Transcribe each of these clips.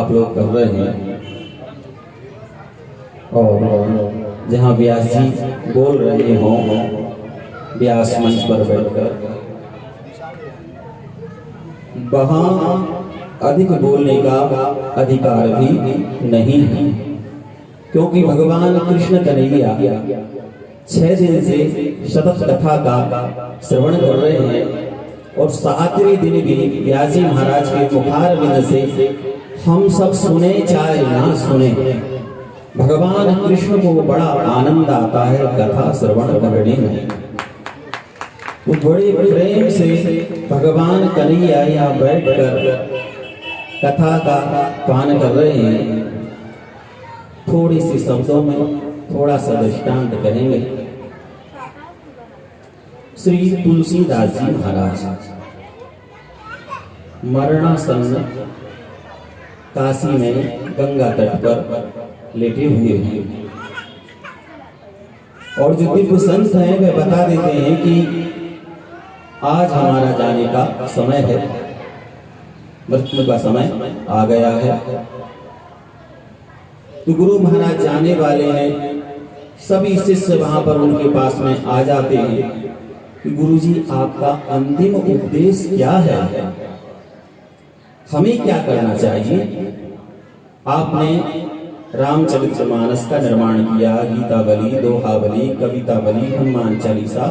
आप लोग कर रहे हैं और जहाँ व्यास जी बोल रहे हों व्यास मंच पर बैठकर, वहाँ अधिक बोलने का अधिकार भी नहीं है, क्योंकि भगवान कृष्ण कन्हैया 6 दिन से सतत कथा का श्रवण कर रहे हैं और 7वें दिन भी व्यास जी महाराज के मुखार बिंद से हम सब सुने चाहे ना सुने, भगवान कृष्ण को बड़ा आनंद आता है कथा श्रवण करने में। वो बड़े प्रेम से भगवान कन्हैया यहाँ बैठकर कथा का पान कर रहे हैं। थोड़ी सी शब्दों में थोड़ा सा दृष्टांत कहेंगे। श्री तुलसीदास जी महाराज मरणासन्न काशी में गंगा तट पर लेटे हुए हैं और जो दिव्य संत हैं वे बता देते हैं कि आज हमारा जाने का समय है, मृत्यु का समय आ गया है। तो गुरु महाराज जाने वाले हैं, सभी शिष्य वहां पर उनके पास में आ जाते हैं कि गुरुजी आपका अंतिम उपदेश क्या है, हमें क्या करना चाहिए। आपने रामचरितमानस का निर्माण किया, गीतावली, दोहावली, कवितावली, हनुमान चालीसा,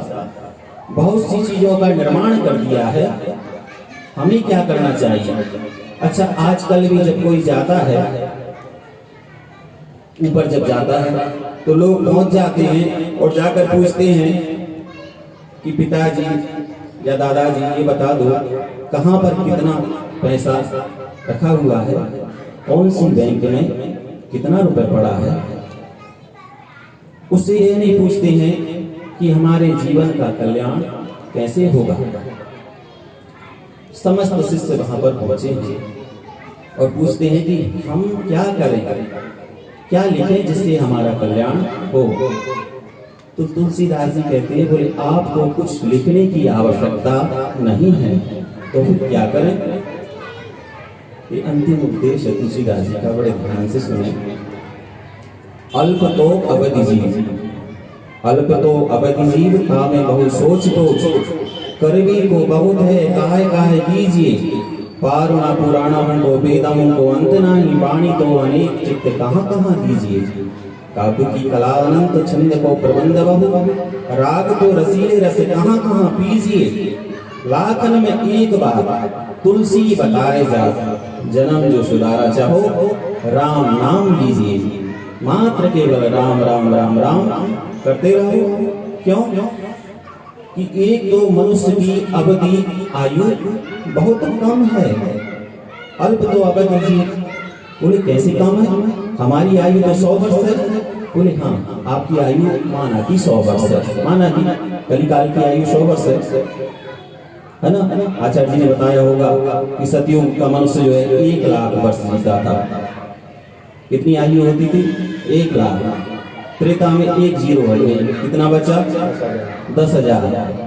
बहुत सी चीजों का निर्माण कर दिया है, हमें क्या करना चाहिए। अच्छा, आजकल भी जब कोई जाता है ऊपर, जब जाता है तो लोग पहुंच जाते हैं और जाकर पूछते हैं कि पिताजी या दादाजी ये बता दो कहां पर कितना पैसा रखा हुआ है, कौन सी बैंक में कितना रुपए पड़ा है। उससे ये नहीं पूछते हैं कि हमारे जीवन का कल्याण कैसे होगा। समस्त शिष्य वहां पर पहुंचे हैं और पूछते हैं कि हम क्या करें, क्या लिखें जिससे हमारा कल्याण हो। तो तुलसीदास जी कहते हैं, बोले आपको कुछ लिखने की आवश्यकता नहीं है, तो फिर क्या करें। ये अंतिम उपदेश है तुलसीदास जी का, बड़े ध्यान से सुने। अल्प तो अवधि जीव, अल्प तो अवधि जीव, कामे बहु सोच तो करवी को बहुत है, काहे काहे कीजिए। पारुणा पुराणा को वेदम को अंत नहीं, वाणी तो अनेक चित्त कहाँ कहाँ दीजिए। काव्य की कला अनंत, छंद को प्रबंध बहु, राग तो रसीले रस कहाँ कहाँ पीजिए। लाखन में एक बात तुलसी बताए जा, जन्म जो सुधारा चाहो राम नाम लीजिए। मात्र केवल राम राम राम राम करते रहो। क्यों कि एक दो मनुष्य की अवधि आयु बहुत कम है। अल्प तो अवधि जी, बोले कैसे कम है, हमारी आयु तो 100 वर्ष है। बोले हाँ, आपकी आयु माना की 100 वर्ष है, माना की कलिकाल की आयु 100 वर्ष है ना। आचार्य जी ने बताया होगा कि सतयुग का मनुष्य जो है 1 लाख वर्ष जीता था। कितनी आयु होती थी, 1 लाख। त्रेता में 1 जीरो हटे, कितना बचा, 10,000।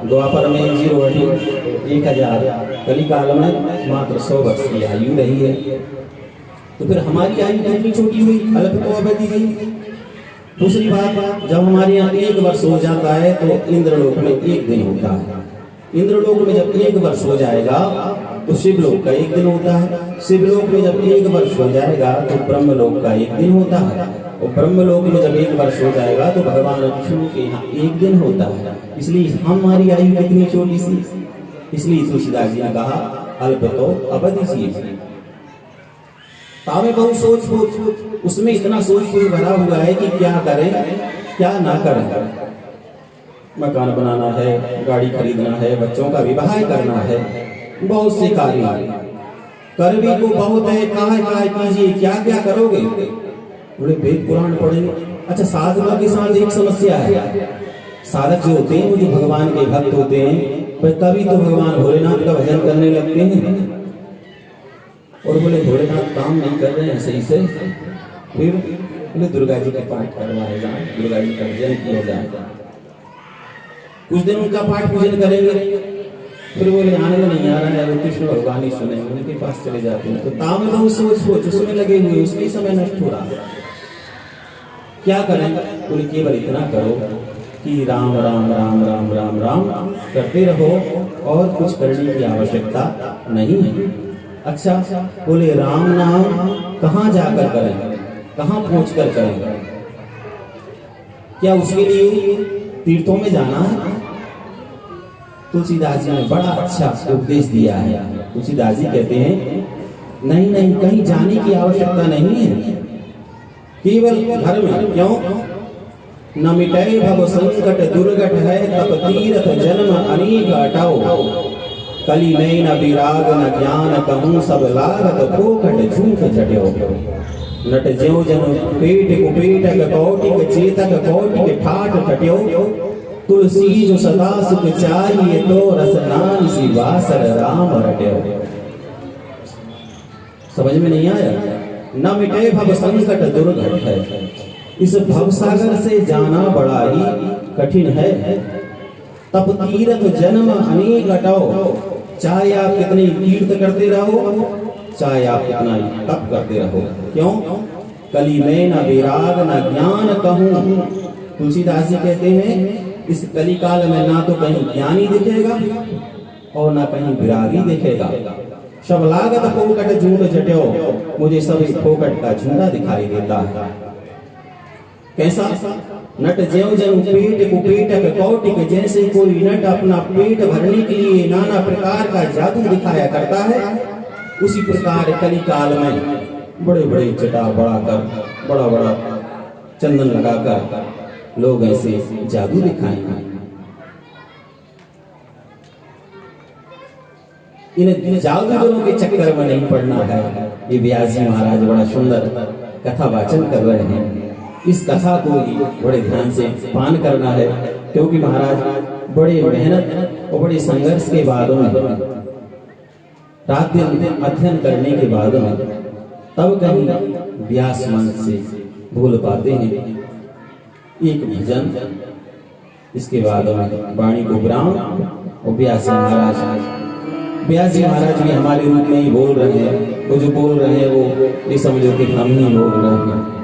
द्वापर में 1 जीरो हटे, 1,000। कलिकाल में मात्र 100 वर्ष की आयु रही है। तो फिर हमारी आयु कितनी छोटी हुई, अल्प तो अवधि जी। दूसरी बात, जब हमारे यहाँ 1 वर्ष हो जाता है तो इंद्रलोक में 1 दिन होता है। इंद्रलोक में जब 1 वर्ष हो जाएगा तो शिवलोक का 1 दिन होता है। शिवलोक में जब 1 वर्ष हो जाएगा तो ब्रह्मलोक का 1 दिन होता है। और ब्रह्मलोक में जब 1 वर्ष हो जाएगा तो भगवान विष्णु के यहाँ 1 दिन होता है। इसलिए हमारी आयु कितनी छोटी सी, इसलिए तुलसीदास जी ने कहा अल्प तो अवधि जीव, तावे बहु सोच। उसमें इतना सोच भरा हुआ है कि क्या करें क्या ना करें। मकान बनाना है, गाड़ी खरीदना है, बच्चों का विवाह करना है, बहुत से कार्य। करवी को बहुत है, काहे काहे कीजिए, क्या क्या करोगे। बोले वेद पुराण पढ़ेंगे। अच्छा, साधना के साथ एक समस्या है। साधक जो होते हैं वो जो भगवान के भक्त होते हैं, वह कभी तो भगवान भोलेनाथ का भजन करने लगते हैं और बोले भोलेनाथ काम नहीं कर रहे हैं सही से, फिर बोले दुर्गा जी का पाठ करवाए जाए, दुर्गा जी का भजन किया जाए। कुछ दिन उनका पाठ पूजन करेंगे, फिर बोले आनंद नहीं आ रहा है, वो कृष्ण भगवान ही सुने, उनके पास चले जाते हैं। तो ताम लोग सोच उसमें लगे हुए, उसके समय नष्ट हो रहा। क्या करें? बोले केवल इतना करो कि राम राम राम राम राम राम करते रहो और कुछ करने की आवश्यकता नहीं है। अच्छा, बोले राम नाम कहाँ जाकर करें, कहाँ पहुँच कर करें? क्या उसके लिए तीर्थों में जाना है? तुलसीदास जी ने बड़ा अच्छा उपदेश दिया है। तुलसीदास जी कहते हैं नहीं नहीं, कहीं जाने की आवश्यकता नहीं है, केवल घर में। क्यों? न मिटाए भव संकट दुर्गट है, तप तीर्थ जन्म अनेक अटाओ। कली में न विराग न ज्ञान कहूँ, सब लागत फोकट झूठ झट्यो। नट ज्यों जन पेट कुपेटक कौटिक चेतक कौटिक ठाठ ठट्यो। तुलसी जो सदा सुख चाहिए, तो रसनान सी वासर राम रट्यो। समझ में नहीं आया? न मिटे भव संकट दुर्घट है, इस भव सागर से जाना बड़ा ही कठिन है। तप तीर्थ जन्म अनेक अटाओ, चाहे आप कितने तीर्थ करते रहो, चाहे आप कितना तप करते रहो। क्यों? कली में न विराग न ज्ञान कहूँ। तुलसीदास जी कहते हैं इस कली काल में ना तो कहीं ज्ञानी दिखेगा और ना कहीं विरागी दिखेगा। सब लागत फोकट झूठ झट्यो, मुझे सब इस फोकट का झूठा दिखाई देता है। कैसा? नट ज्यों जन पेट कुपेटक कौटिक, जैसे कोई नट अपना पेट भरने के लिए नाना प्रकार का जादू दिखाया करता है, उसी प्रकार कली काल में बड़े बड़े जटा बढ़ाकर, बड़ा बड़ा चंदन लगाकर लोग ऐसे जादू दिखाएंगे। इन जादूगरों के चक्कर में नहीं पड़ना है। ये व्यास जी महाराज बड़ा सुंदर कथा वाचन कर रहे हैं। इस कथा को बड़े ध्यान से पान करना है, क्योंकि महाराज बड़े मेहनत और बड़े संघर्ष के बाद में, रात दिन अध्ययन करने के बाद में, तब कहीं व्यास मंच से बोल पाते हैं एक भजन। इसके बाद में वाणी को विराम और व्यास जी महाराज भी हमारे रूप में ही बोल रहे हैं। वो जो बोल रहे हैं वो ये समझो कि हम ही बोल रहे हैं।